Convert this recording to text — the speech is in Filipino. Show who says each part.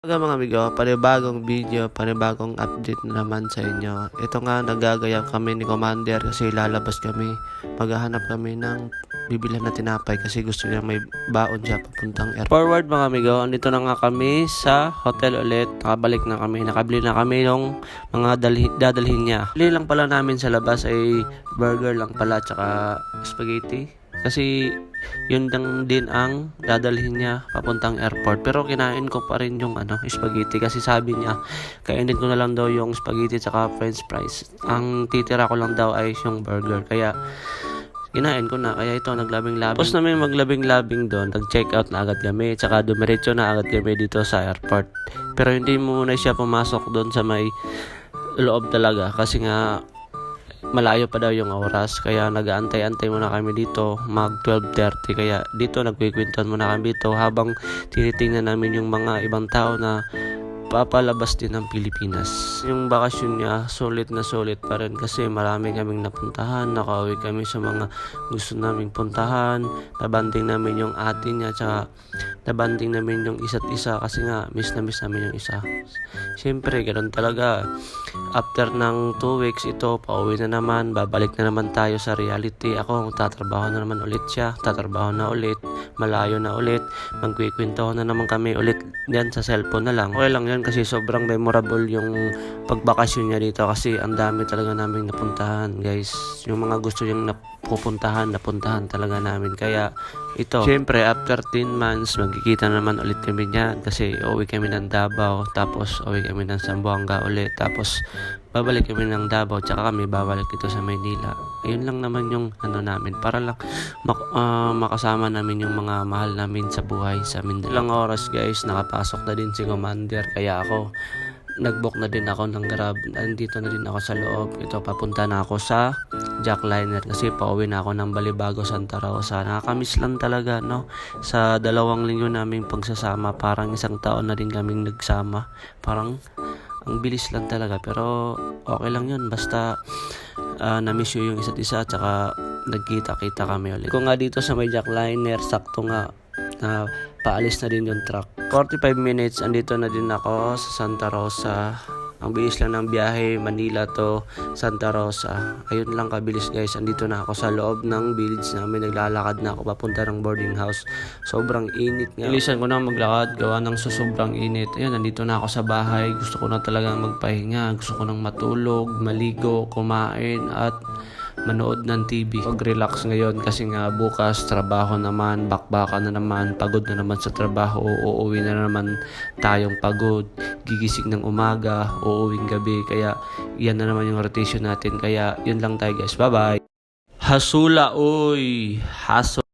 Speaker 1: Mga amigo, panibagong video, panibagong update na naman sa inyo. Ito nga, nagagayang kami ni Commander kasi lalabas kami. Maghahanap kami ng bibilhan na tinapay kasi gusto niya may baon siya papuntang airport. Forward mga amigo, andito na nga kami sa hotel ulit. Nakabalik na kami, nakabili na kami ng mga dadalhin niya. Bili lang pala namin sa labas ay burger lang pala tsaka spaghetti. Kasi yun lang din ang dadalhin niya papuntang airport. Pero kinain ko pa rin yung spaghetti kasi sabi niya kainin ko na lang daw yung spaghetti tsaka french fries. Ang titira ko lang daw ay yung burger. Kaya kinain ko na. Kaya ito naglabing-labing. Tapos namin maglabing-labing doon. Nag-check out na agad kami. Tsaka dumiretso na agad kami dito sa airport. Pero hindi muna siya pumasok doon sa may loob talaga. Kasi nga malayo pa daw yung oras, kaya nag-aantay-antay muna kami dito mag 12:30. Kaya dito nagkikwentuhan muna kami dito habang tinitingnan namin yung mga ibang tao na papalabas din ng Pilipinas. Yung bakasyon niya sulit na sulit pa rin kasi marami kaming napuntahan, nakauwi kami sa mga gusto naming puntahan, nabanding namin yung ate niya tsaka nabanding namin yung isa't isa kasi nga miss na miss namin yung isa. Siyempre ganun talaga, after ng 2 weeks ito pauwi na naman, babalik na naman tayo sa reality. Ako tatrabaho na naman ulit siya, tatrabaho na ulit, malayo na ulit, magkikwentuhan na naman kami ulit diyan sa cellphone na lang. Okay lang yan kasi sobrang memorable yung pagbakasyon niya dito kasi ang dami talaga naming napuntahan guys. Yung mga gusto niyang napuntahan talaga namin. Kaya ito, syempre after 10 months magkikita naman ulit kami niyan kasi uwi kami ng Davao, tapos uwi kami ng Zamboanga ulit, tapos babalik kami ng Davao tsaka kami babalik dito sa Maynila. Ayun lang naman yung namin para lang makasama namin yung mga mahal namin sa buhay sa Mindanao. Ilang oras guys, nakapasok na din si Commander kaya ako nagbook na din ako ng Grab. Andito na din ako sa loob. Ito, papunta na ako sa Jackliner kasi pauwi na ako ng Balibago, Santa Rosa. Nakakamiss lang talaga, no? Sa 2 linggo naming pagsasama, parang 1 taon na din kaming nagsama. Parang ang bilis lang talaga, pero okay lang yun. Basta na-miss yung isa't isa, tsaka nagkita-kita kami ulit. Kung nga dito sa may Jackliner, sakto nga na paalis na din yung truck. 45 minutes, andito na din ako sa Santa Rosa. Ang bilis lang ng biyahe, Manila to Santa Rosa. Ayun lang kabilis guys, andito na ako sa loob ng village namin. Naglalakad na ako papunta ng boarding house. Sobrang init nga. Ilisan ko na maglakad, gawa ng sobrang init. Ayun, andito na ako sa bahay. Gusto ko na talagang magpahinga. Gusto ko nang matulog, maligo, kumain at manood ng TV. Mag-relax ngayon kasi nga bukas trabaho naman, bakbakan na naman, pagod na naman sa trabaho, uuwi na naman tayong pagod, gigising ng umaga, uuwing gabi, kaya yan na naman yung rotation natin. Kaya yun lang tayo guys, bye bye. Hasula, oy! Haso.